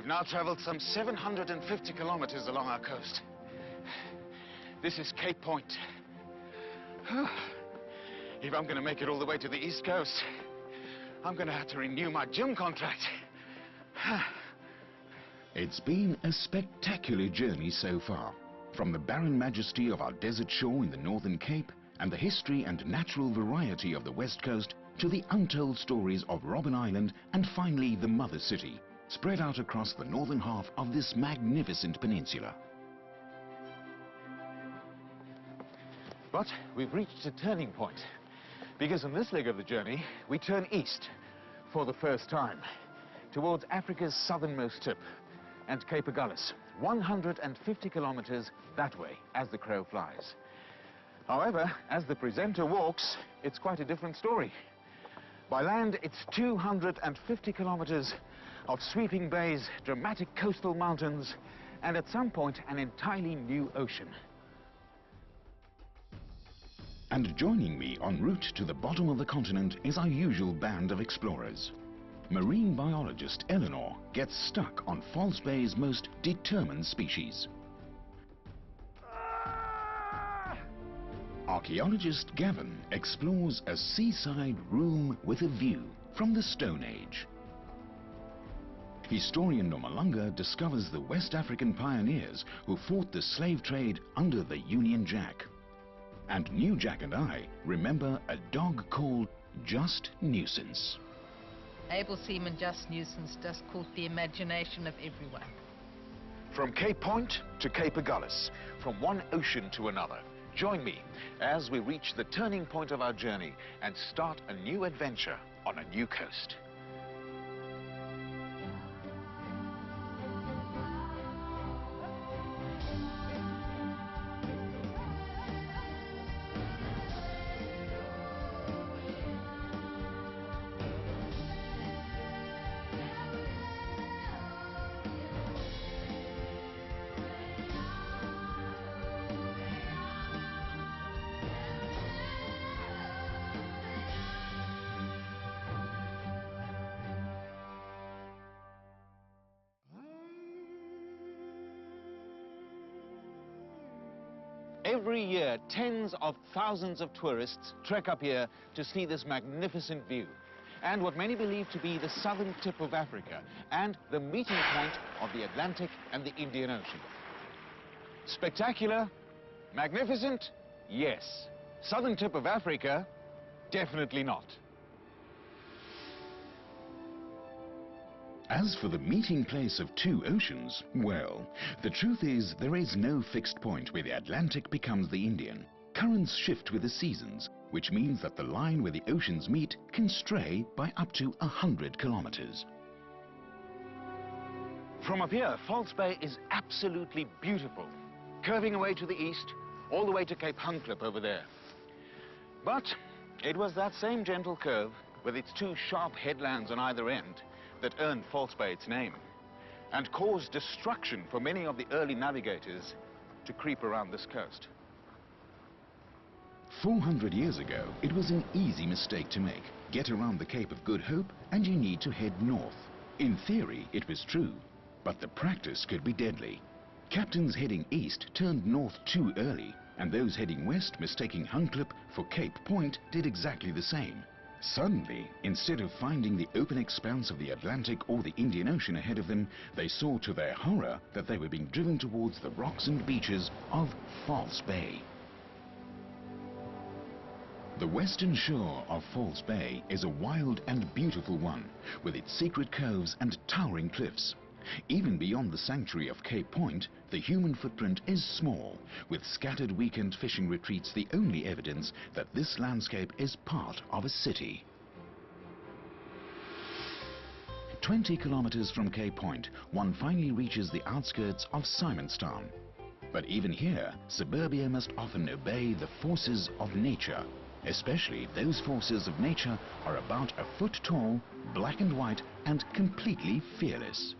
We've now traveled some 750 kilometers along our coast. This is Cape Point. If I'm going to make it all the way to the East Coast, I'm going to have to renew my gym contract. It's been a spectacular journey so far. From the barren majesty of our desert shore in the Northern Cape and the history and natural variety of the West Coast to the untold stories of Robben Island and finally the mother city, spread out across the northern half of this magnificent peninsula. But we've reached a turning point, because on this leg of the journey we turn east for the first time towards Africa's southernmost tip and Cape Agulhas, 150 kilometers that way as the crow flies. However, as the presenter walks, it's quite a different story. By land, it's 250 kilometers of sweeping bays, dramatic coastal mountains, and at some point an entirely new ocean. And joining me en route to the bottom of the continent is our usual band of explorers. Marine biologist Eleanor gets stuck on False Bay's most determined species. Archaeologist Gavin explores a seaside room with a view from the Stone Age. Historian Nomalanga discovers the West African pioneers who fought the slave trade under the Union Jack. And New Jack and I remember a dog called Just Nuisance. Able seaman Just Nuisance just caught the imagination of everyone. From Cape Point to Cape Agulhas, from one ocean to another. Join me as we reach the turning point of our journey and start a new adventure on a new coast. Every year, tens of thousands of tourists trek up here to see this magnificent view and what many believe to be the southern tip of Africa and the meeting point of the Atlantic and the Indian Ocean. Spectacular? Magnificent? Yes. Southern tip of Africa? Definitely not. As for the meeting place of two oceans, well, the truth is there is no fixed point where the Atlantic becomes the Indian. Currents shift with the seasons, which means that the line where the oceans meet can stray by up to 100 kilometers. From up here, False Bay is absolutely beautiful, curving away to the east, all the way to Cape Hunklip over there. But it was that same gentle curve, with its two sharp headlands on either end, that earned False Bay its name and caused destruction for many of the early navigators to creep around this coast. 400 years ago, it was an easy mistake to make. Get around the Cape of Good Hope and you need to head north. In theory, it was true, but the practice could be deadly. Captains heading east turned north too early, and those heading west, mistaking Hunklip for Cape Point, did exactly the same. Suddenly, instead of finding the open expanse of the Atlantic or the Indian Ocean ahead of them, they saw to their horror that they were being driven towards the rocks and beaches of False Bay. The western shore of False Bay is a wild and beautiful one, with its secret coves and towering cliffs. Even beyond the sanctuary of Cape Point, the human footprint is small, with scattered weekend fishing retreats the only evidence that this landscape is part of a city. 20 kilometers from Cape Point, one finally reaches the outskirts of Simonstown. But even here, suburbia must often obey the forces of nature, especially if those forces of nature are about a foot tall, black and white, and completely fearless.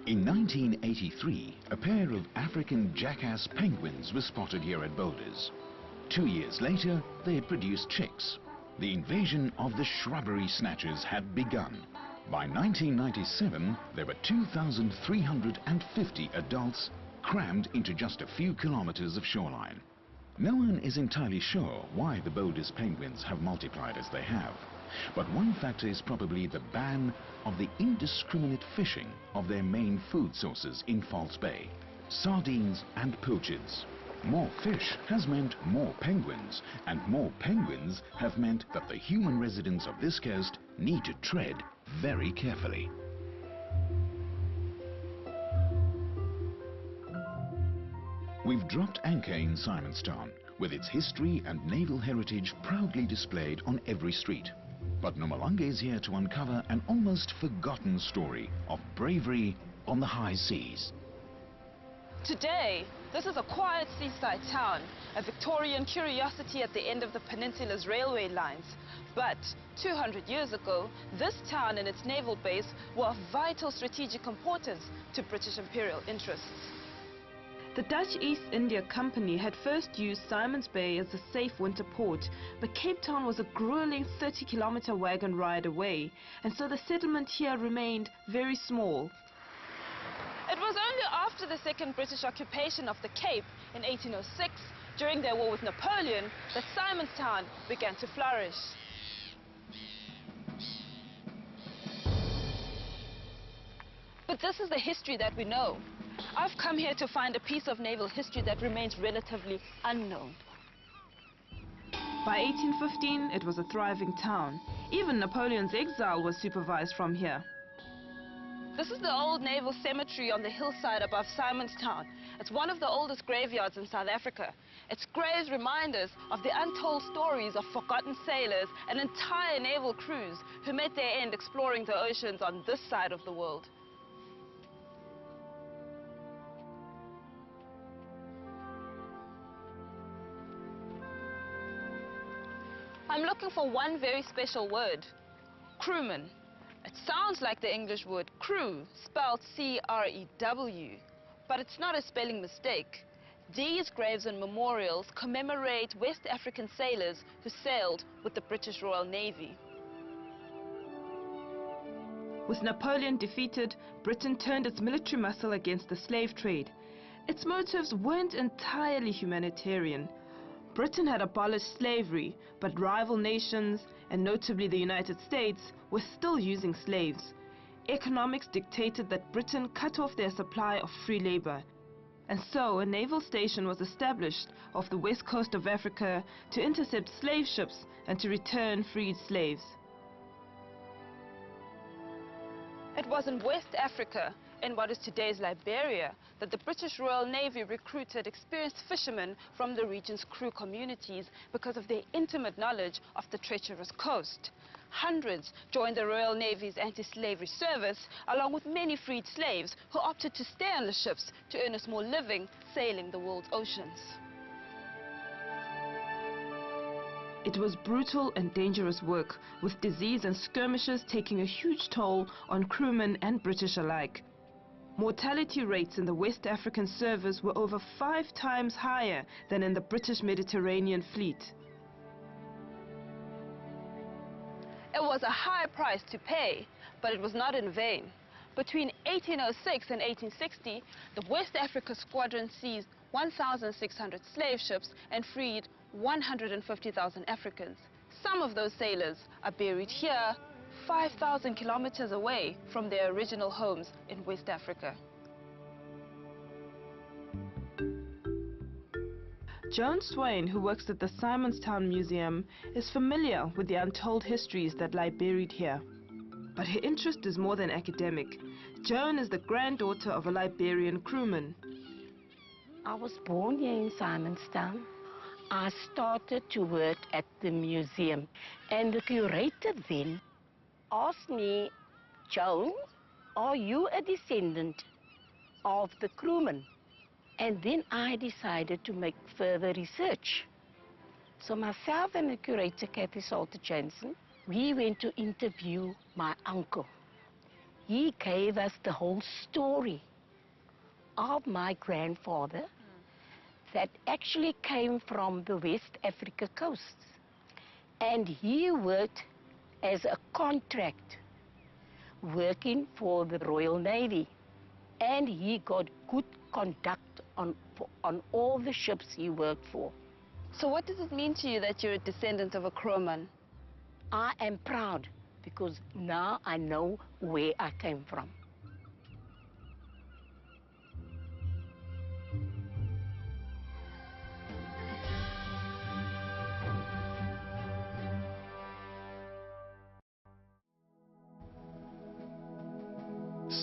In 1983, a pair of African jackass penguins were spotted here at Boulders. 2 years later, they had produced chicks. The invasion of the shrubbery snatchers had begun. By 1997, there were 2,350 adults crammed into just a few kilometers of shoreline. No one is entirely sure why the boldest penguins have multiplied as they have, but one factor is probably the ban of the indiscriminate fishing of their main food sources in False Bay, sardines and pilchards. More fish has meant more penguins, and more penguins have meant that the human residents of this coast need to tread very carefully. We've dropped anchor in Simonstown, with its history and naval heritage proudly displayed on every street. But Nomalanga is here to uncover an almost forgotten story of bravery on the high seas. Today, this is a quiet seaside town, a Victorian curiosity at the end of the peninsula's railway lines. But 200 years ago, this town and its naval base were of vital strategic importance to British imperial interests. The Dutch East India Company had first used Simon's Bay as a safe winter port, but Cape Town was a grueling 30-kilometer wagon ride away, and so the settlement here remained very small. It was only after the second British occupation of the Cape in 1806, during their war with Napoleon, that Simonstown began to flourish. But this is the history that we know. I've come here to find a piece of naval history that remains relatively unknown. By 1815, it was a thriving town. Even Napoleon's exile was supervised from here. This is the old naval cemetery on the hillside above Simonstown. It's one of the oldest graveyards in South Africa. Its graves remind us of the untold stories of forgotten sailors and entire naval crews who met their end exploring the oceans on this side of the world. I'm looking for one very special word: crewman. It sounds like the English word crew, spelled C-R-E-W, but it's not a spelling mistake. These graves and memorials commemorate West African sailors who sailed with the British Royal Navy. With Napoleon defeated, Britain turned its military muscle against the slave trade. Its motives weren't entirely humanitarian. Britain had abolished slavery, but rival nations, and notably the United States, were still using slaves. Economics dictated that Britain cut off their supply of free labor, and so a naval station was established off the west coast of Africa to intercept slave ships and to return freed slaves. It was in West Africa, in what is today's Liberia, that the British Royal Navy recruited experienced fishermen from the region's crew communities because of their intimate knowledge of the treacherous coast. Hundreds joined the Royal Navy's anti-slavery service, along with many freed slaves who opted to stay on the ships to earn a small living sailing the world's oceans. It was brutal and dangerous work, with disease and skirmishes taking a huge toll on crewmen and British alike. Mortality rates in the West African service were over 5 times higher than in the British Mediterranean fleet. It was a high price to pay, but it was not in vain. Between 1806 and 1860, the West Africa Squadron seized 1,600 slave ships and freed 150,000 Africans. Some of those sailors are buried here, 5,000 kilometers away from their original homes in West Africa. Joan Swain, who works at the Simonstown Museum, is familiar with the untold histories that lie buried here. But her interest is more than academic. Joan is the granddaughter of a Liberian crewman. I was born here in Simonstown. I started to work at the museum, and the curator then asked me, "Joan, are you a descendant of the crewman?" And then I decided to make further research. So myself and the curator, Kathy Salter-Jansen, we went to interview my uncle. He gave us the whole story of my grandfather that actually came from the West Africa coast. And he worked as a contract working for the Royal Navy. And he got good conduct on all the ships he worked for. So what does it mean to you that you're a descendant of a crowman? I am proud because now I know where I came from.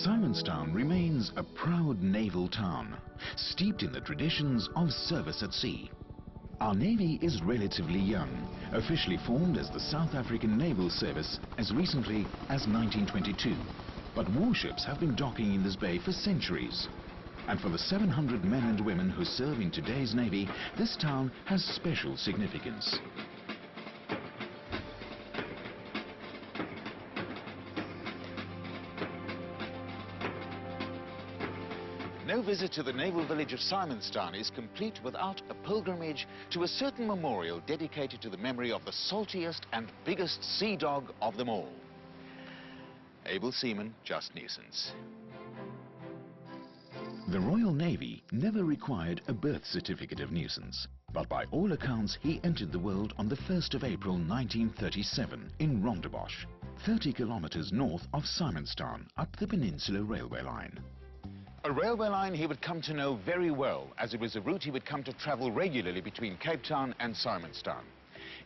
Simonstown remains a proud naval town, steeped in the traditions of service at sea. Our Navy is relatively young, officially formed as the South African Naval Service as recently as 1922. But warships have been docking in this bay for centuries. And for the 700 men and women who serve in today's Navy, this town has special significance. No visit to the naval village of Simonstown is complete without a pilgrimage to a certain memorial dedicated to the memory of the saltiest and biggest sea dog of them all. Able seaman Just Nuisance. The Royal Navy never required a birth certificate of Nuisance, but by all accounts he entered the world on the 1st of April 1937 in Rondebosch, 30 kilometers north of Simonstown, up the Peninsula Railway line. A railway line he would come to know very well, as it was a route he would come to travel regularly between Cape Town and Simonstown.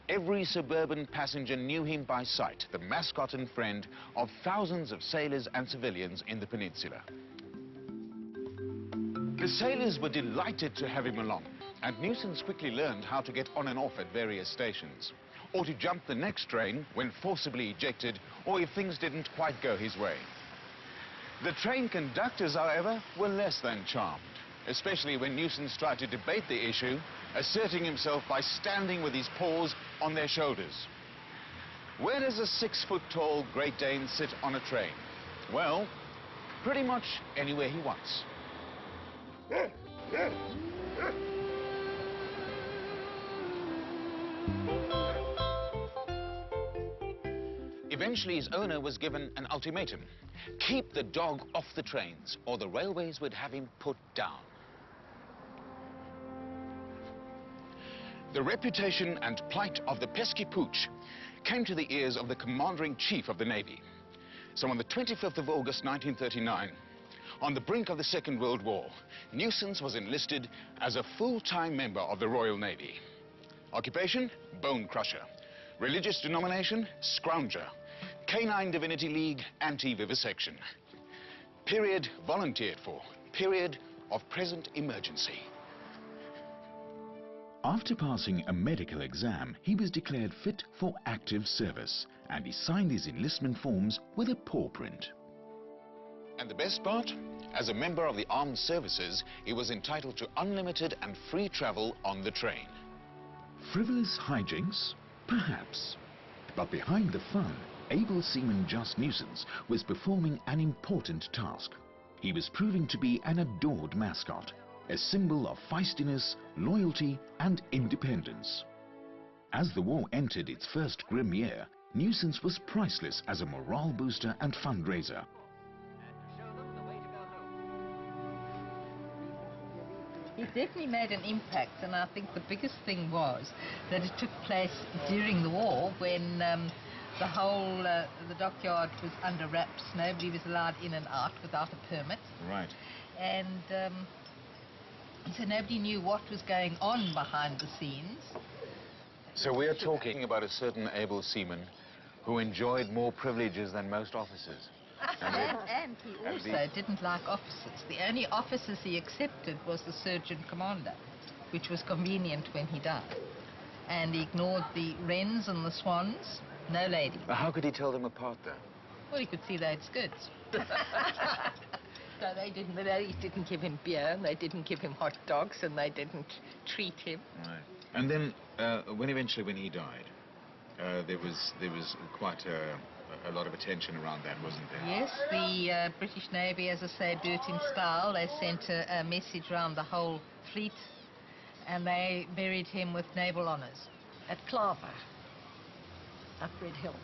Every suburban passenger knew him by sight, the mascot and friend of thousands of sailors and civilians in the peninsula. The sailors were delighted to have him along, and Nuisance quickly learned how to get on and off at various stations, or to jump the next train when forcibly ejected, or if things didn't quite go his way. The train conductors, however, were less than charmed, especially when Nuisance tried to debate the issue, asserting himself by standing with his paws on their shoulders. Where does a 6-foot-tall Great Dane sit on a train? Well, pretty much anywhere he wants. Eventually, his owner was given an ultimatum. Keep the dog off the trains, or the railways would have him put down. The reputation and plight of the pesky pooch came to the ears of the Commander-in-Chief of the Navy. So on the 25th of August 1939, on the brink of the Second World War, Nuisance was enlisted as a full-time member of the Royal Navy. Occupation? Bone crusher. Religious denomination? Scrounger. Canine Divinity League, anti-vivisection. Period volunteered for. Period of present emergency. After passing a medical exam, he was declared fit for active service, and he signed his enlistment forms with a paw print. And the best part? As a member of the armed services, he was entitled to unlimited and free travel on the train. Frivolous hijinks? Perhaps. But behind the fun, able seaman Just Nuisance was performing an important task. He was proving to be an adored mascot, a symbol of feistiness, loyalty and independence. As the war entered its first grim year, Nuisance was priceless as a morale booster and fundraiser. He definitely made an impact, and I think the biggest thing was that it took place during the war when the whole the dockyard was under wraps. Nobody was allowed in and out without a permit. Right. And so nobody knew what was going on behind the scenes. So we're talking about a certain able seaman who enjoyed more privileges than most officers. And he also didn't like officers. The only officers he accepted was the surgeon commander, which was convenient when he died. And he ignored the wrens and the swans. No lady. But how could he tell them apart, though? Well, he could see they had skirts. So they didn't give him beer, and they didn't give him hot dogs, and they didn't treat him. Right. And then, when he died, there was quite a lot of attention around that, wasn't there? Yes, the British Navy, as I say, do it in style. They sent a message around the whole fleet, and they buried him with naval honours. At Claver, up Red Hill.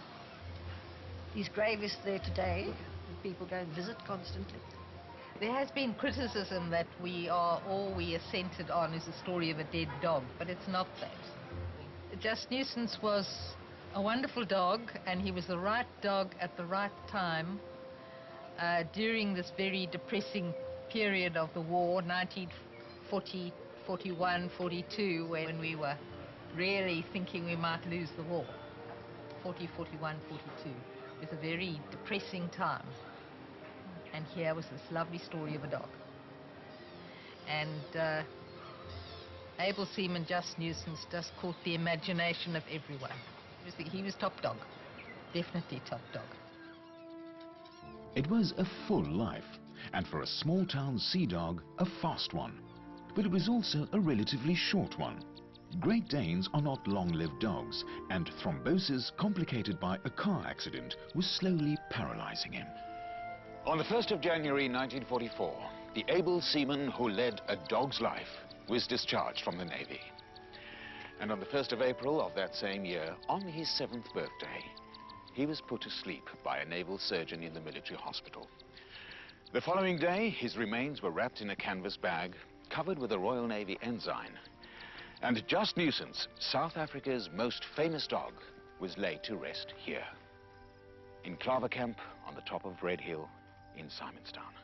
His grave is there today. People go and visit constantly. There has been criticism that all we are centered on is the story of a dead dog, but it's not that. Just Nuisance was a wonderful dog, and he was the right dog at the right time during this very depressing period of the war, 1940, 41, 42, when we were really thinking we might lose the war. 40, 41, 42. It was a very depressing time. And here was this lovely story of a dog. And Able Seaman Just Nuisance just caught the imagination of everyone. He was top dog, definitely top dog. It was a full life, and for a small town sea dog, a fast one. But it was also a relatively short one. Great Danes are not long-lived dogs, and thrombosis complicated by a car accident was slowly paralyzing him. On the 1st of January 1944, the able seaman who led a dog's life was discharged from the Navy. And on the 1st of April of that same year, on his 7th birthday, he was put to sleep by a naval surgeon in the military hospital. The following day, his remains were wrapped in a canvas bag, covered with a Royal Navy ensign. And Just Nuisance, South Africa's most famous dog, was laid to rest here, in Claver Camp on the top of Red Hill in Simonstown.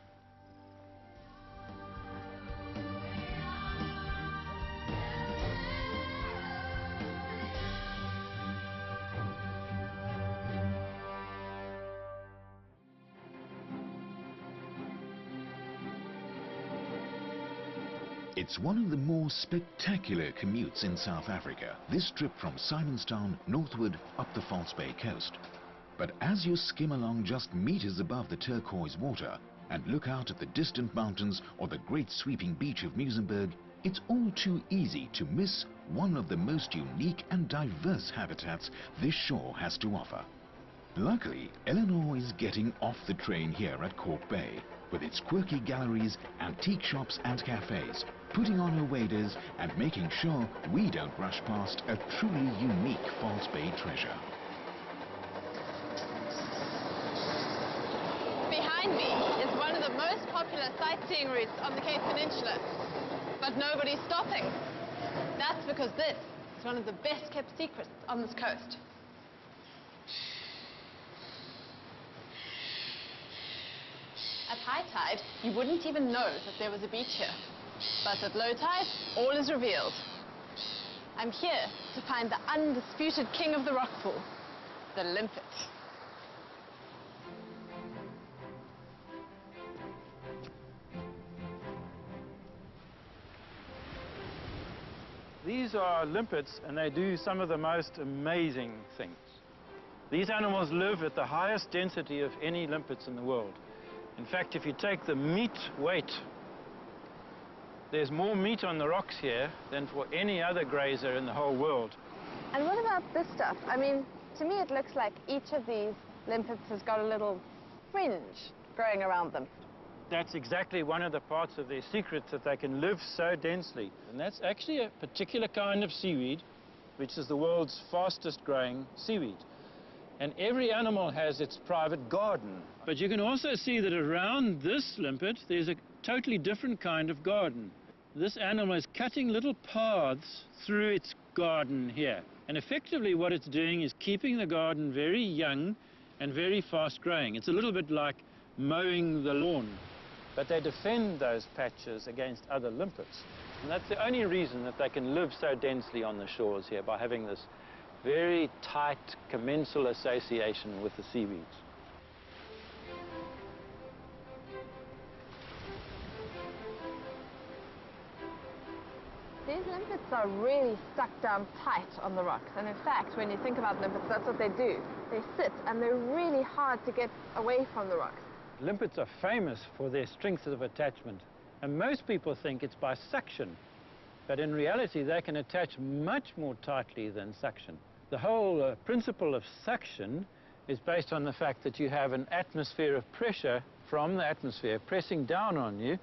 It's one of the more spectacular commutes in South Africa, this trip from Simonstown northward up the False Bay coast. But as you skim along just meters above the turquoise water and look out at the distant mountains or the great sweeping beach of Muizenberg, it's all too easy to miss one of the most unique and diverse habitats this shore has to offer. Luckily, Eleanor is getting off the train here at Cork Bay, with its quirky galleries, antique shops and cafes, putting on her waders and making sure we don't rush past a truly unique False Bay treasure. Behind me is one of the most popular sightseeing routes on the Cape Peninsula, but nobody's stopping. That's because this is one of the best kept secrets on this coast. At high tide, you wouldn't even know that there was a beach here. But at low tide, all is revealed. I'm here to find the undisputed king of the rock pool, the limpet. These are limpets, and they do some of the most amazing things. These animals live at the highest density of any limpets in the world. In fact, if you take the meat weight, there's more meat on the rocks here than for any other grazer in the whole world. And what about this stuff? I mean, to me it looks like each of these limpets has got a little fringe growing around them. That's exactly one of the parts of their secrets, that they can live so densely. And that's actually a particular kind of seaweed, which is the world's fastest growing seaweed. And every animal has its private garden. But you can also see that around this limpet, there's a totally different kind of garden. This animal is cutting little paths through its garden here. And effectively what it's doing is keeping the garden very young and very fast growing. It's a little bit like mowing the lawn. But they defend those patches against other limpets. And that's the only reason that they can live so densely on the shores here, by having this very tight commensal association with the seaweeds. These limpets are really stuck down tight on the rocks. And in fact, when you think about limpets, that's what they do. They sit, and they're really hard to get away from the rocks. Limpets are famous for their strength of attachment. And most people think it's by suction. But in reality, they can attach much more tightly than suction. The whole principle of suction is based on the fact that you have an atmosphere of pressure from the atmosphere pressing down on you.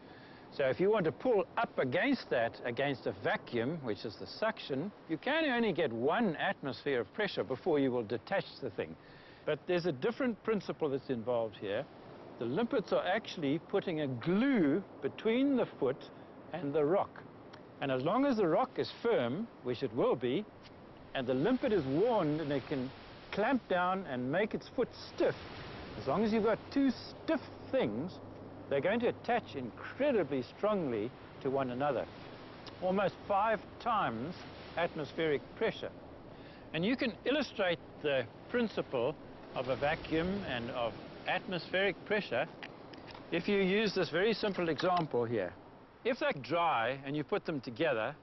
So if you want to pull up against that, against a vacuum, which is the suction, you can only get one atmosphere of pressure before you will detach the thing. But there's a different principle that's involved here. The limpets are actually putting a glue between the foot and the rock. And as long as the rock is firm, which it will be, and the limpet is warned and it can clamp down and make its foot stiff, as long as you've got two stiff things, they're going to attach incredibly strongly to one another. Almost 5 times atmospheric pressure. And you can illustrate the principle of a vacuum and of atmospheric pressure if you use this very simple example here. If they're dry and you put them together,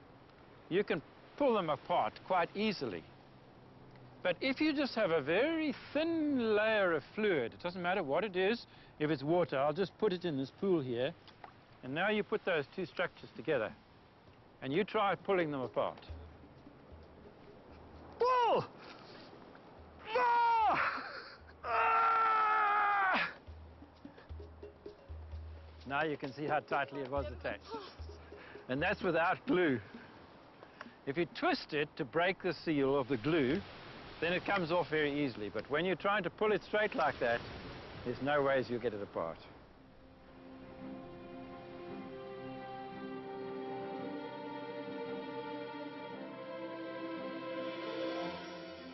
you can pull them apart quite easily. But if you just have a very thin layer of fluid, it doesn't matter what it is, if it's water, I'll just put it in this pool here, and now you put those two structures together, and you try pulling them apart. Pull! Ah! Ah! Now you can see how tightly it was attached. And that's without glue. If you twist it to break the seal of the glue, then it comes off very easily. But when you're trying to pull it straight like that, there's no ways you'll get it apart.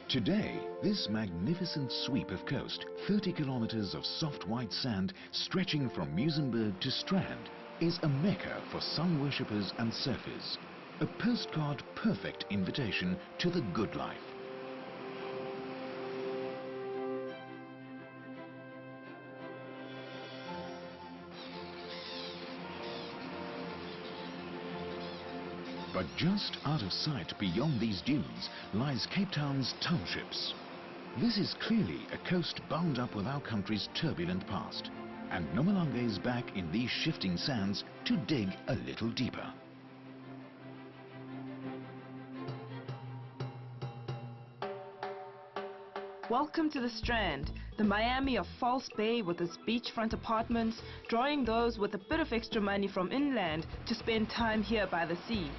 Today, this magnificent sweep of coast, 30 kilometers of soft white sand stretching from Muizenberg to Strand, is a mecca for sun worshippers and surfers. A postcard perfect invitation to the good life. But just out of sight beyond these dunes lies Cape Town's townships. This is clearly a coast bound up with our country's turbulent past. And Nomalanga is back in these shifting sands to dig a little deeper. Welcome to the Strand, the Miami of False Bay, with its beachfront apartments, drawing those with a bit of extra money from inland to spend time here by the sea.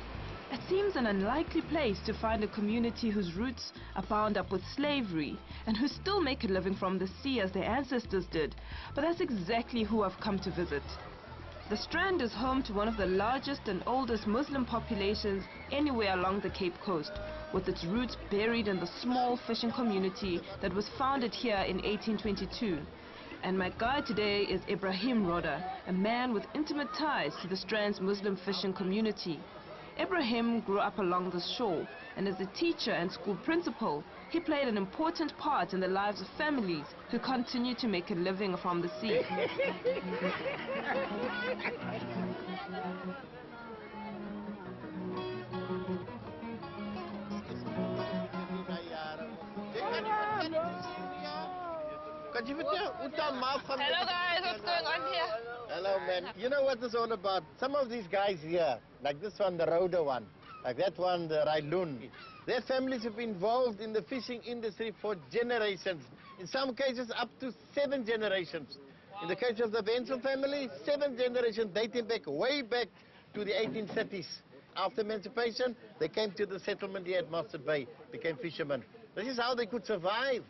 It seems an unlikely place to find a community whose roots are bound up with slavery and who still make a living from the sea as their ancestors did, but that's exactly who I've come to visit. The Strand is home to one of the largest and oldest Muslim populations anywhere along the Cape Coast, with its roots buried in the small fishing community that was founded here in 1822. And my guide today is Ibrahim Roda, a man with intimate ties to the Strand's Muslim fishing community. Ibrahim grew up along the shore, and as a teacher and school principal, he played an important part in the lives of families who continue to make a living from the sea. Hello guys, what's going on here? Hello man, you know what this is all about? Some of these guys here, like this one, the Roda one, like that one, the Railun, their families have been involved in the fishing industry for generations. In some cases up to 7 generations. Wow. In the case of the Benson family, 7 generations dating back, way back to the 1830s. After emancipation, they came to the settlement here at Mustard Bay, became fishermen. This is how they could survive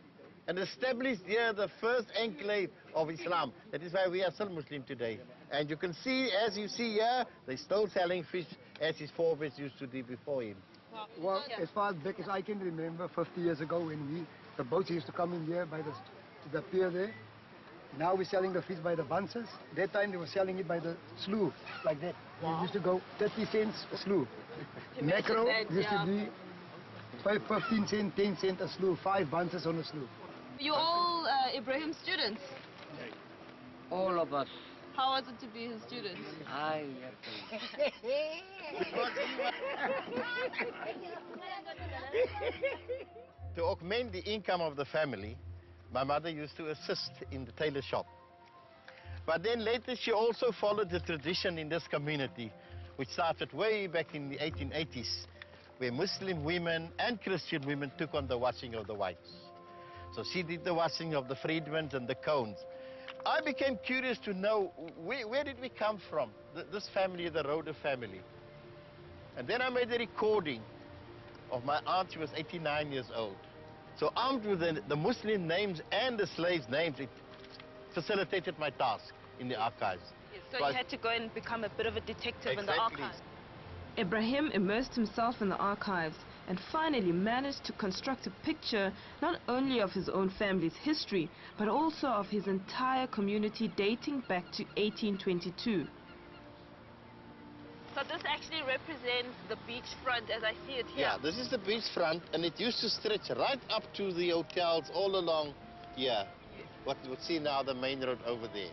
and established here the first enclave of Islam. That is why we are still Muslim today. And you can see, as you see here, they're still selling fish as his forefathers used to do before him. Well, as far back as I can remember, 50 years ago, when the boats used to come in here by the pier there. Now we're selling the fish by the bunches. That time they were selling it by the slew, like that. Wow. It used to go 30 cents a slew. Mackerel used to be 15 cents, 10 cents a slew, 5 bunches on a slew. You all Ibrahim students? All of us. How was it to be his students? To augment the income of the family, my mother used to assist in the tailor shop. But then later she also followed the tradition in this community, which started way back in the 1880s, where Muslim women and Christian women took on the washing of the whites. So she did the washing of the freedmans and the cones. I became curious to know where did we come from, this family, the Roda family. And then I made a recording of my aunt. She was 89 years old. So armed with the Muslim names and the slaves' names, facilitated my task in the archives. Yes, so you had to go and become a bit of a detective in the Exactly. archives. Ibrahim immersed himself in the archives and finally managed to construct a picture not only of his own family's history, but also of his entire community dating back to 1822. So this actually represents the beachfront as I see it here. Yeah, this is the beachfront, and it used to stretch right up to the hotels all along here. Yes. What you would see now, the main road over there.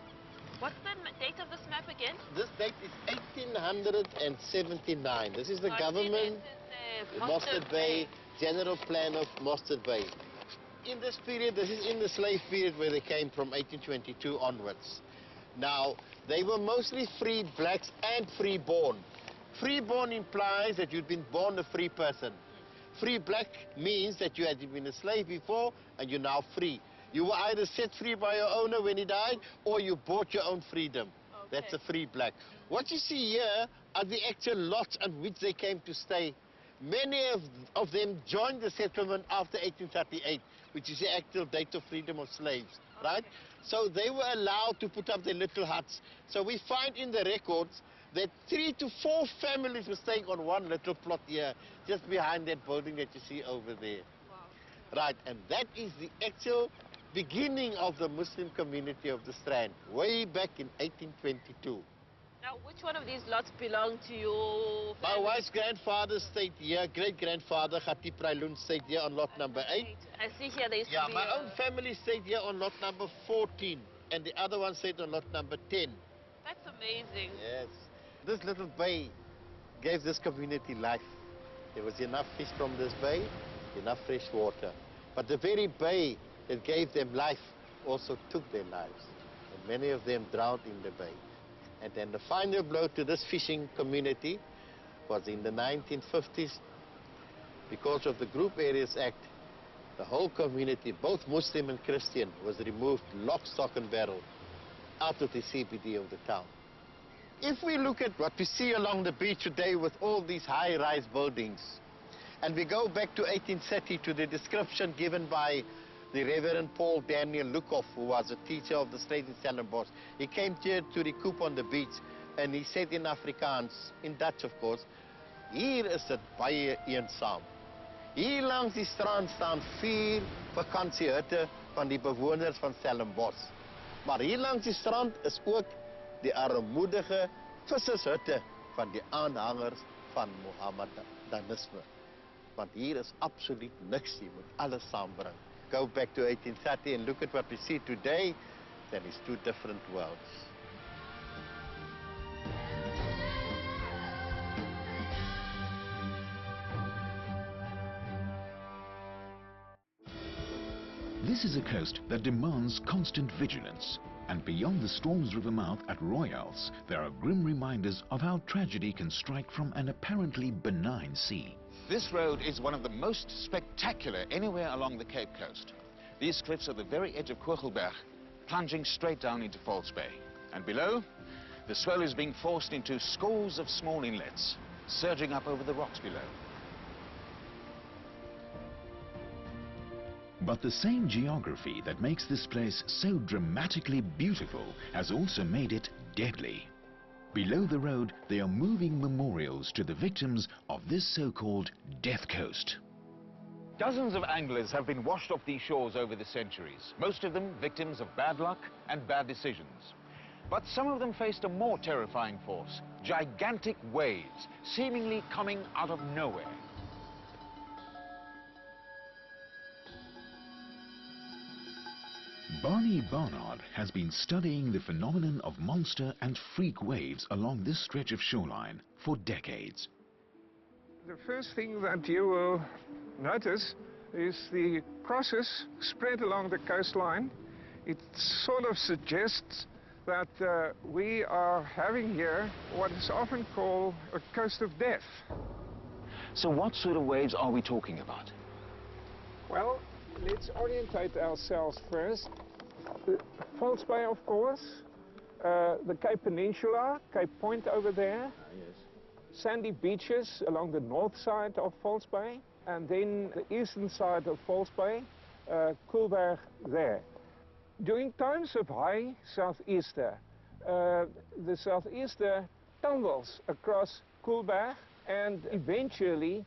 What's the date of this map again? This date is 1879. This is the I government, see Mostert Bay, general plan of Mostert Bay. In this period, this is in the slave period where they came from 1822 onwards. Now, they were mostly free blacks and free-born. Free-born implies that you'd been born a free person. Free black means that you had been a slave before and you're now free. You were either set free by your owner when he died, or you bought your own freedom. Okay. That's a free black. What you see here are the actual lots on which they came to stay. Many of them joined the settlement after 1838, which is the actual date of freedom of slaves, right? So they were allowed to put up their little huts. So we find in the records that 3 to 4 families were staying on one little plot here, just behind that building that you see over there. Wow. Right, and that is the actual beginning of the Muslim community of the Strand, way back in 1822. Now, which one of these lots belong to your family? My wife's grandfather stayed here, great-grandfather, Khatib Railun, stayed here on lot number 8. I see here there used to be my own family stayed here on lot number 14, and the other one stayed on lot number 10. That's amazing. Yes. This little bay gave this community life. There was enough fish from this bay, enough fresh water. But the very bay that gave them life also took their lives. And many of them drowned in the bay. And then the final blow to this fishing community was in the 1950s. Because of the Group Areas Act, the whole community, both Muslim and Christian, was removed lock, stock and barrel out of the CBD of the town. If we look at what we see along the beach today with all these high-rise buildings, and we go back to 1830 to the description given by the Reverend Paul Daniel Lukoff, who was a teacher of the state in Stellenbosch. He came here to recoup on the beach, and he said in Afrikaans, in Dutch of course, hier is het baie eensaam. Hier langs die strand staan 4 vakansiehutte van die bewoners van Stellenbosch. Maar hier langs die strand is ook die armoedige vissershutte van die aanhangers van Mohammedanisme. Want hier is absoluut niks, jy moet alles saambring. Go back to 1830 and look at what we see today, then it's 2 different worlds. This is a coast that demands constant vigilance, and beyond the Storms River mouth at Royals, there are grim reminders of how tragedy can strike from an apparently benign sea. This road is one of the most spectacular anywhere along the Cape Coast. These cliffs are the very edge of Kogelberg, plunging straight down into False Bay. And below, the swell is being forced into scores of small inlets, surging up over the rocks below. But the same geography that makes this place so dramatically beautiful has also made it deadly. Below the road, they are moving memorials to the victims of this so-called Death Coast. Dozens of anglers have been washed off these shores over the centuries, most of them victims of bad luck and bad decisions. But some of them faced a more terrifying force, gigantic waves, seemingly coming out of nowhere. Barney Barnard has been studying the phenomenon of monster and freak waves along this stretch of shoreline for decades. The first thing that you will notice is the crosses spread along the coastline. It sort of suggests that we are having here what is often called a coast of death. So what sort of waves are we talking about? Well, let's orientate ourselves first. False Bay, of course, the Cape Peninsula, Cape Point over there, sandy beaches along the north side of False Bay, and then the eastern side of False Bay, Kogelberg there. During times of high southeaster, the southeaster tumbles across Koelberg, and eventually,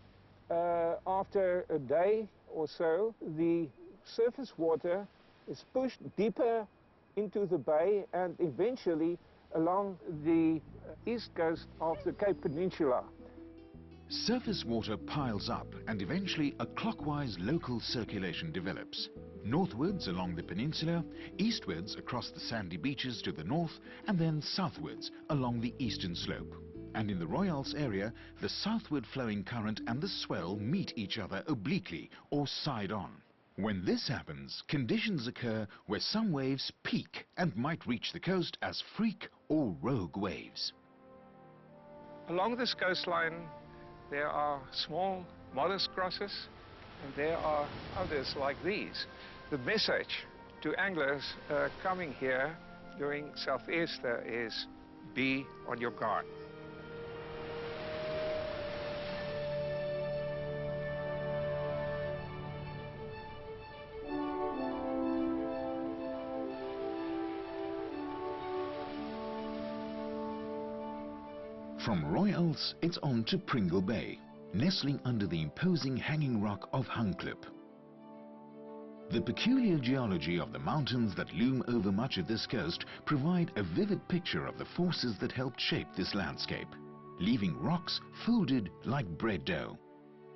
after a day or so, the surface water is pushed deeper into the bay and eventually along the east coast of the Cape Peninsula. Surface water piles up and eventually a clockwise local circulation develops. Northwards along the peninsula, eastwards across the sandy beaches to the north, and then southwards along the eastern slope. And in the Royals area, the southward flowing current and the swell meet each other obliquely or side on. When this happens, conditions occur where some waves peak and might reach the coast as freak or rogue waves. Along this coastline, there are small, modest crosses, and there are others like these. The message to anglers coming here during southeaster is be on your guard. From Royals, it's on to Pringle Bay, nestling under the imposing hanging rock of Hangklip. The peculiar geology of the mountains that loom over much of this coast provide a vivid picture of the forces that helped shape this landscape, leaving rocks folded like bread dough.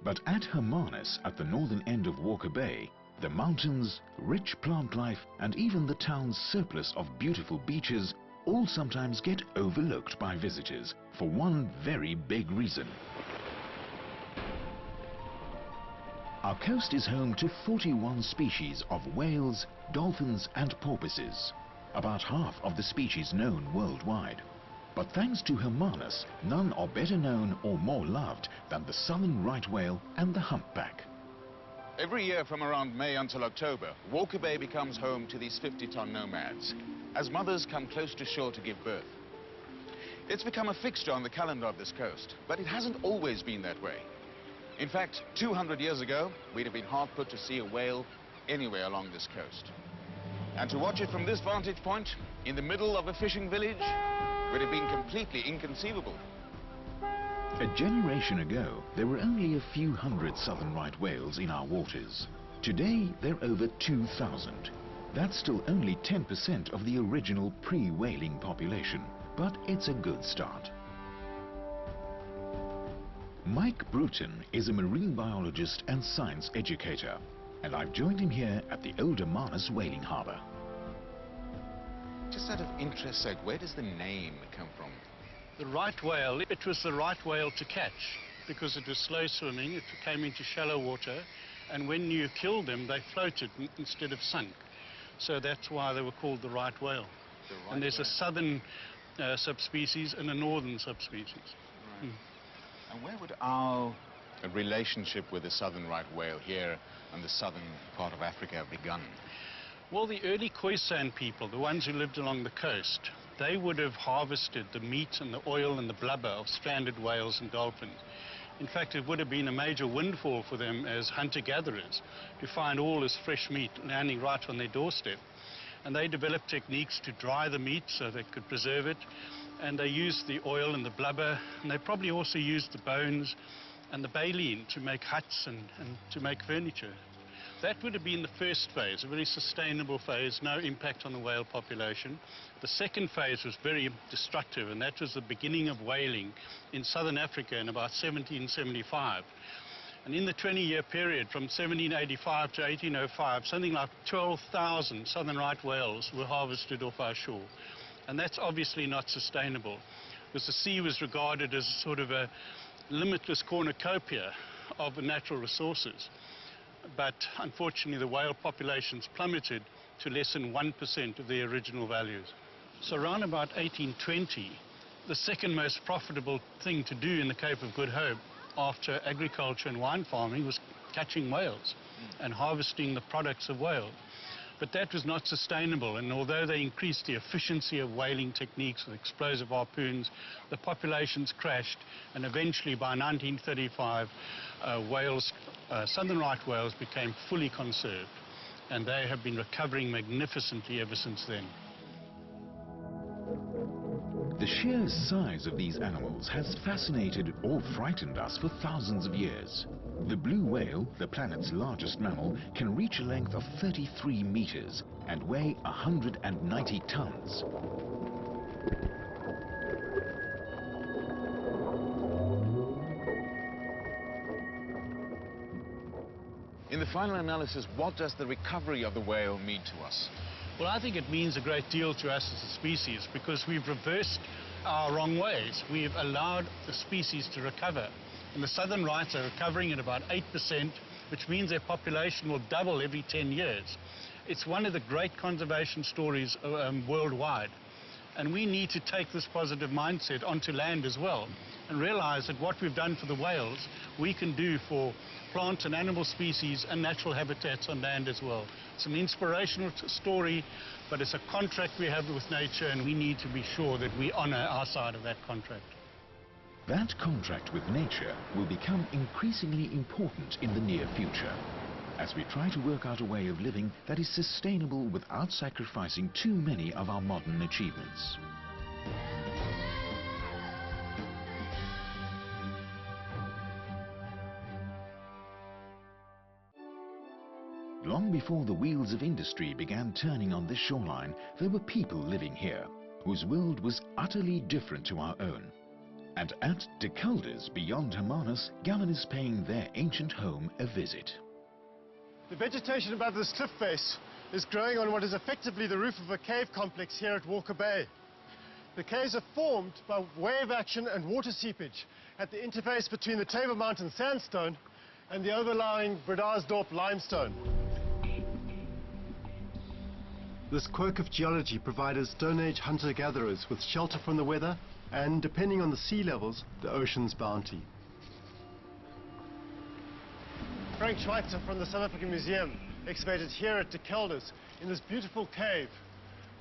But at Hermanus, at the northern end of Walker Bay, the mountains, rich plant life, and even the town's surplus of beautiful beaches all sometimes get overlooked by visitors for one very big reason. Our coast is home to 41 species of whales, dolphins and porpoises, about half of the species known worldwide. But thanks to Hermanus, none are better known or more loved than the southern right whale and the humpback. Every year from around May until October, Walker Bay becomes home to these 50-ton nomads, as mothers come close to shore to give birth. It's become a fixture on the calendar of this coast, but it hasn't always been that way. In fact, 200 years ago, we'd have been hard put to see a whale anywhere along this coast. And to watch it from this vantage point, in the middle of a fishing village, would have been completely inconceivable. A generation ago, there were only a few hundred southern right whales in our waters. Today, there are over 2,000. That's still only 10% of the original pre-whaling population, but it's a good start. Mike Bruton is a marine biologist and science educator, and I've joined him here at the Old Hermanus whaling harbour. Just out of interest, where does the name come from? The right whale, it was the right whale to catch because it was slow swimming, it came into shallow water, and when you killed them, they floated instead of sunk. So that's why they were called the right whale. And there's a southern subspecies and a northern subspecies. Right. And where would our relationship with the southern right whale here in the southern part of Africa have begun? Well, the early Coastline people, the ones who lived along the coast, they would have harvested the meat and the oil and the blubber of stranded whales and dolphins. In fact, it would have been a major windfall for them as hunter-gatherers to find all this fresh meat landing right on their doorstep. And they developed techniques to dry the meat so they could preserve it. And they used the oil and the blubber, and they probably also used the bones and the baleen to make huts and to make furniture. That would have been the first phase, a very sustainable phase, no impact on the whale population. The second phase was very destructive, and that was the beginning of whaling in southern Africa in about 1775. And in the 20-year period from 1785 to 1805, something like 12,000 southern right whales were harvested off our shore. And that's obviously not sustainable, because the sea was regarded as sort of a limitless cornucopia of natural resources. But unfortunately, the whale populations plummeted to less than 1% of their original values. So around about 1820, the second most profitable thing to do in the Cape of Good Hope after agriculture and wine farming was catching whales and harvesting the products of whales. But that was not sustainable, and although they increased the efficiency of whaling techniques with explosive harpoons, the populations crashed, and eventually by 1935, southern right whales became fully conserved. and they have been recovering magnificently ever since then. The sheer size of these animals has fascinated or frightened us for thousands of years. The blue whale, the planet's largest mammal, can reach a length of 33 meters and weigh 190 tons. In the final analysis, what does the recovery of the whale mean to us? Well, I think it means a great deal to us as a species because we've reversed our wrong ways. We've allowed the species to recover. And the southern rights are recovering at about 8%, which means their population will double every 10 years. It's one of the great conservation stories worldwide. And we need to take this positive mindset onto land as well and realize that what we've done for the whales, we can do for plant and animal species and natural habitats on land as well. It's an inspirational story, but it's a contract we have with nature, and we need to be sure that we honor our side of that contract. That contract with nature will become increasingly important in the near future, as we try to work out a way of living that is sustainable without sacrificing too many of our modern achievements. Long before the wheels of industry began turning on this shoreline, there were people living here, whose world was utterly different to our own. And at De Culders, beyond Hermanus, Gavin is paying their ancient home a visit. The vegetation above this cliff face is growing on what is effectively the roof of a cave complex here at Walker Bay. The caves are formed by wave action and water seepage at the interface between the Table Mountain sandstone and the overlying Bredasdorp limestone. This quirk of geology provided Stone Age hunter-gatherers with shelter from the weather and, depending on the sea levels, the ocean's bounty. Frank Schweitzer from the South African Museum excavated here at De Culders in this beautiful cave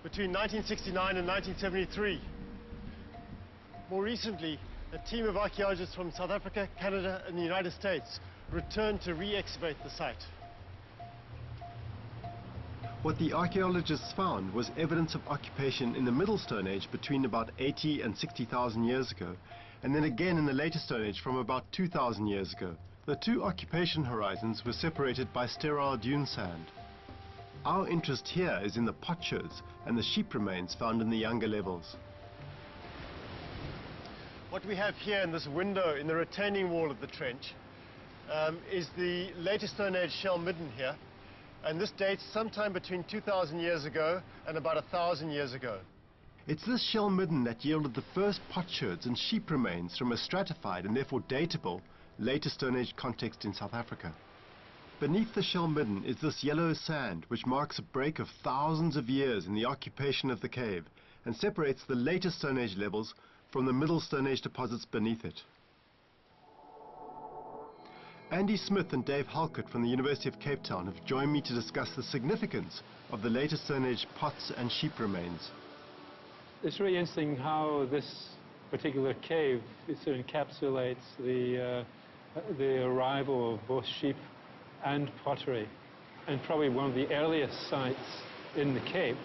between 1969 and 1973. More recently, a team of archaeologists from South Africa, Canada and the United States returned to re-excavate the site. What the archaeologists found was evidence of occupation in the Middle Stone Age between about 80 and 60,000 years ago, and then again in the Later Stone Age from about 2,000 years ago. The two occupation horizons were separated by sterile dune sand. Our interest here is in the potsherds and the sheep remains found in the younger levels. What we have here in this window in the retaining wall of the trench is the Later Stone Age shell midden here, and this dates sometime between 2,000 years ago and about 1,000 years ago. It's this shell midden that yielded the first potsherds and sheep remains from a stratified and therefore datable Later Stone Age context in South Africa. Beneath the shell midden is this yellow sand which marks a break of thousands of years in the occupation of the cave and separates the Later Stone Age levels from the Middle Stone Age deposits beneath it. Andy Smith and Dave Halkett from the University of Cape Town have joined me to discuss the significance of the Later Stone Age pots and sheep remains. It's really interesting how this particular cave sort of encapsulates the arrival of both sheep and pottery, and probably one of the earliest sites in the Cape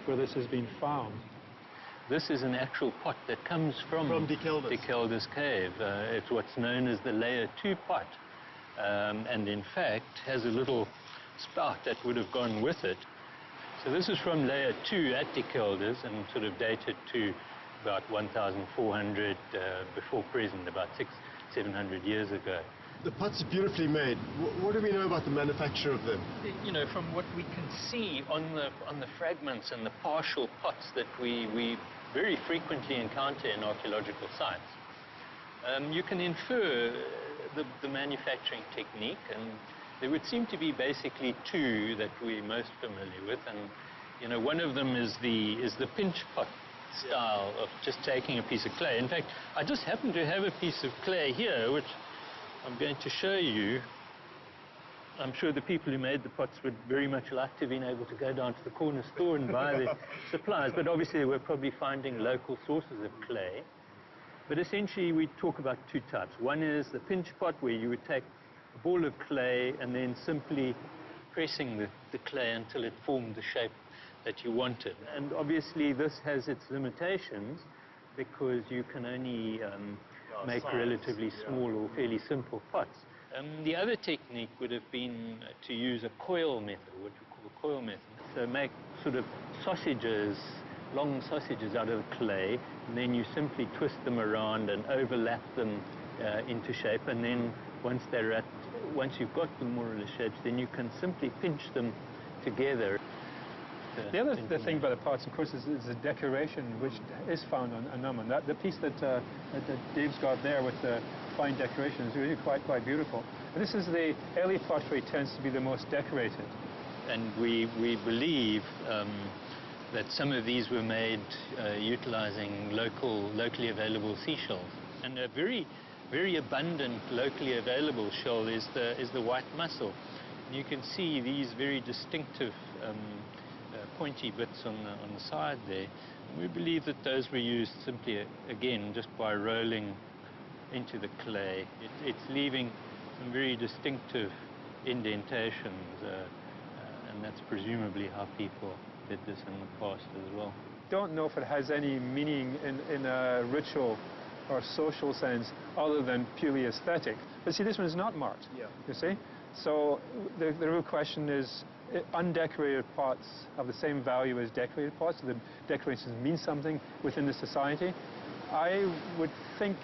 where this has been found. This is an actual pot that comes from De Culders Cave. It's what's known as the Layer 2 pot. And in fact has a little spout that would have gone with it. So this is from Layer 2 at De Culders and sort of dated to about 1,400 before present, about 600-700 years ago. The pots are beautifully made. What do we know about the manufacture of them? You know, from what we can see on the fragments and the partial pots that we very frequently encounter in archaeological sites, you can infer the manufacturing technique, and there would seem to be basically two that we're most familiar with, and you know, one of them is the pinch pot style of just taking a piece of clay. In fact, I just happen to have a piece of clay here which I'm going to show you. I'm sure the people who made the pots would very much like to have been able to go down to the corner store and buy the supplies, but obviously we're probably finding local sources of clay. But essentially we talk about two types. One is the pinch pot, where you would take a ball of clay and then simply pressing the clay until it formed the shape that you wanted. And obviously this has its limitations because you can only make relatively small or fairly simple pots. The other technique would have been to use a coil method, what we call a coil method. So make sort of sausages, long sausages out of clay, and then you simply twist them around and overlap them into shape, and then once you've got them more or less shapes, then you can simply pinch them together. The thing about the pots, of course, is the decoration which is found on Naman. The piece that Dave's got there with the fine decoration is really quite beautiful. And this is the early pottery tends to be the most decorated. And we believe that some of these were made utilizing locally available seashells. And a very abundant locally available shell is the white mussel. And you can see these very distinctive pointy bits on the side there. And we believe that those were used simply, again, just by rolling into the clay. It's leaving some very distinctive indentations, and that's presumably how people did this in the past as well. Don't know if it has any meaning in a ritual or social sense other than purely aesthetic. But see, this one is not marked, you see? So the real question is, undecorated pots have the same value as decorated pots? The decorations mean something within the society? I would think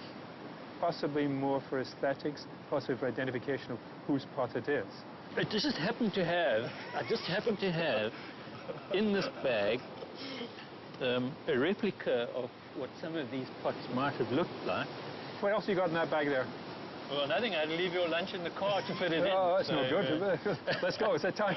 possibly more for aesthetics, possibly for identification of whose pot it is. I just happen to have in this bag a replica of what some of these pots might have looked like. What else you got in that bag there? Well, nothing. I'd leave your lunch in the car to fit it in. Oh, that's no good. Let's go. It's that time.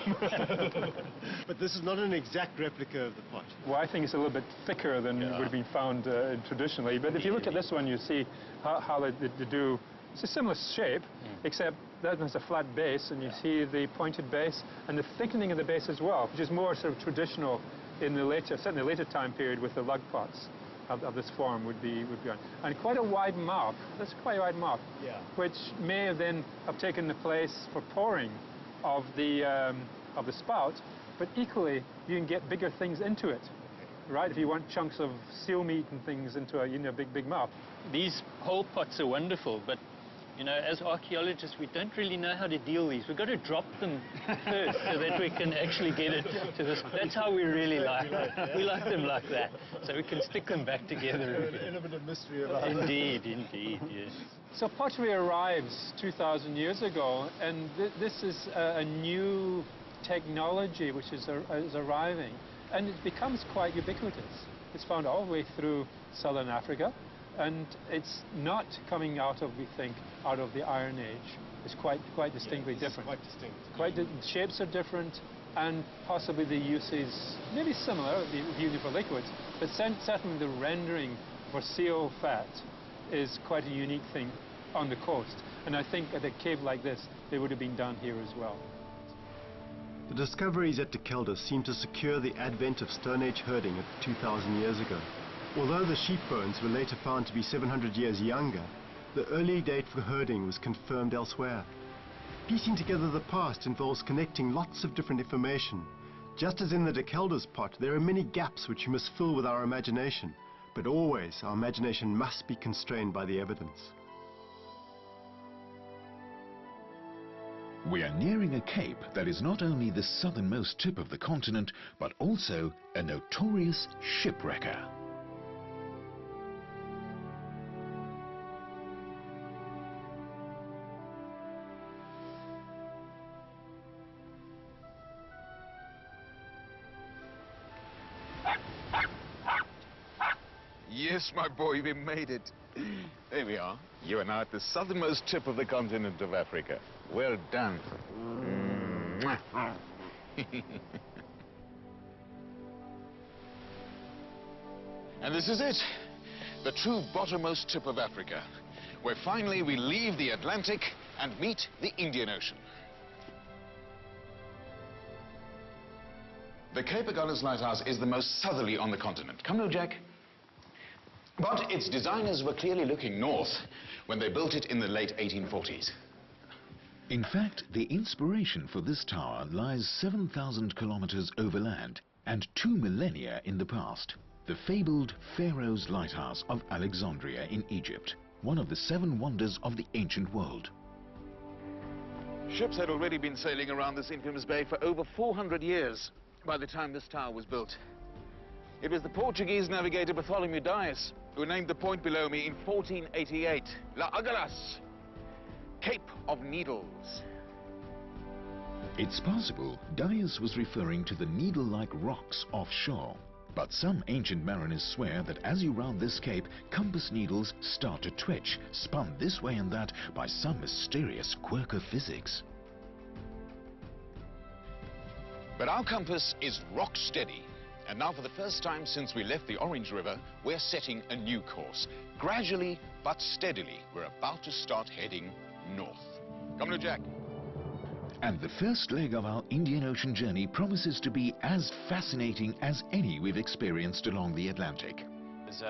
But this is not an exact replica of the pot. Well, I think it's a little bit thicker than would have been found traditionally. But if you look at this one, you see how they do. It's a similar shape, except that has a flat base, and you see the pointed base and the thickening of the base as well, which is more sort of traditional in the later, certainly the later time period with the lug pots of this form would be on. And quite a wide mouth. That's quite a wide mouth, which may have then have taken the place for pouring of the spout, but equally you can get bigger things into it. Right, if you want chunks of seal meat and things into a big mouth. These whole pots are wonderful, but you know, as archaeologists, we don't really know how to deal with these. We've got to drop them first so that we can actually get it to this. That's how we really like them. We like them like that, so we can stick them back together. An element of mystery about it. Indeed, yes. So pottery arrives 2,000 years ago, and this is a new technology which is arriving, and it becomes quite ubiquitous. It's found all the way through southern Africa. And it's not coming out of, we think, out of the Iron Age. It's quite distinctly different. Quite distinct. The shapes are different, and possibly the use is maybe similar, the using for liquids, but certainly the rendering for seal fat is quite a unique thing on the coast. And I think at a cave like this, they would have been done here as well. The discoveries at Agulhas seem to secure the advent of Stone Age herding at 2,000 years ago. Although the sheep bones were later found to be 700 years younger, the early date for herding was confirmed elsewhere. Piecing together the past involves connecting lots of different information. Just as in the Agulhas pot, there are many gaps which we must fill with our imagination, but always our imagination must be constrained by the evidence. We are nearing a cape that is not only the southernmost tip of the continent, but also a notorious shipwrecker. Yes, my boy, we made it. There we are. You are now at the southernmost tip of the continent of Africa. Well done. And this is it. The true bottommost tip of Africa, where finally we leave the Atlantic and meet the Indian Ocean. The Cape Agulhas Lighthouse is the most southerly on the continent. Come now, Jack. But its designers were clearly looking north when they built it in the late 1840s. In fact, the inspiration for this tower lies 7,000 kilometers overland and 2 millennia in the past. The fabled Pharaoh's Lighthouse of Alexandria in Egypt, one of the 7 wonders of the ancient world. Ships had already been sailing around this infamous bay for over 400 years by the time this tower was built. It was the Portuguese navigator Bartholomew Dias who named the point below me in 1488, La Agulhas, Cape of Needles. It's possible Dias was referring to the needle-like rocks offshore. But some ancient mariners swear that as you round this cape, compass needles start to twitch, spun this way and that by some mysterious quirk of physics. But our compass is rock steady. And now for the first time since we left the Orange River, we're setting a new course. Gradually but steadily, we're about to start heading north. Come on, Jack. And the first leg of our Indian Ocean journey promises to be as fascinating as any we've experienced along the Atlantic.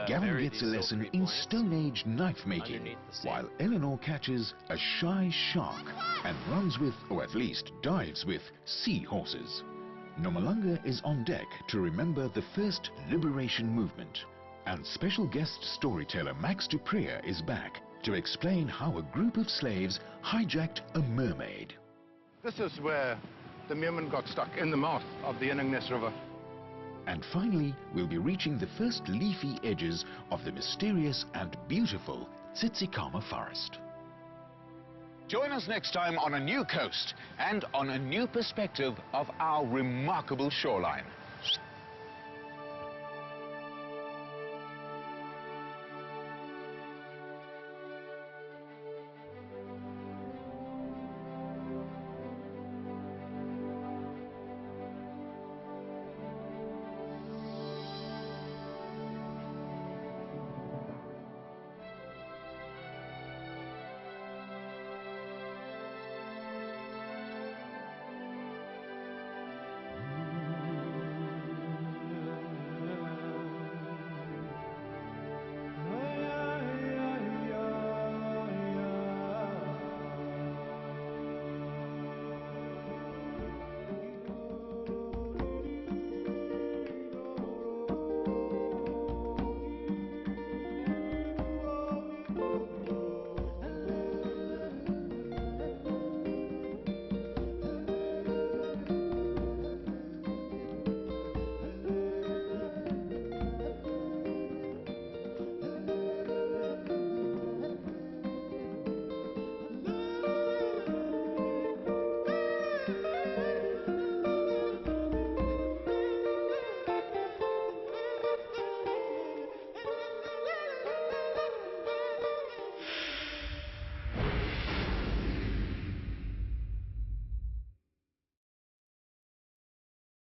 Gavin gets a lesson in Stone Age knife making, while Eleanor catches a shy shark and runs with, or at least dives with, seahorses. Nomalanga is on deck to remember the first liberation movement. And special guest storyteller Max Dupree is back to explain how a group of slaves hijacked a mermaid. This is where the merman got stuck, in the mouth of the Inangness River. And finally, we'll be reaching the first leafy edges of the mysterious and beautiful Tsitsikamma forest. Join us next time on a new coast and on a new perspective of our remarkable shoreline.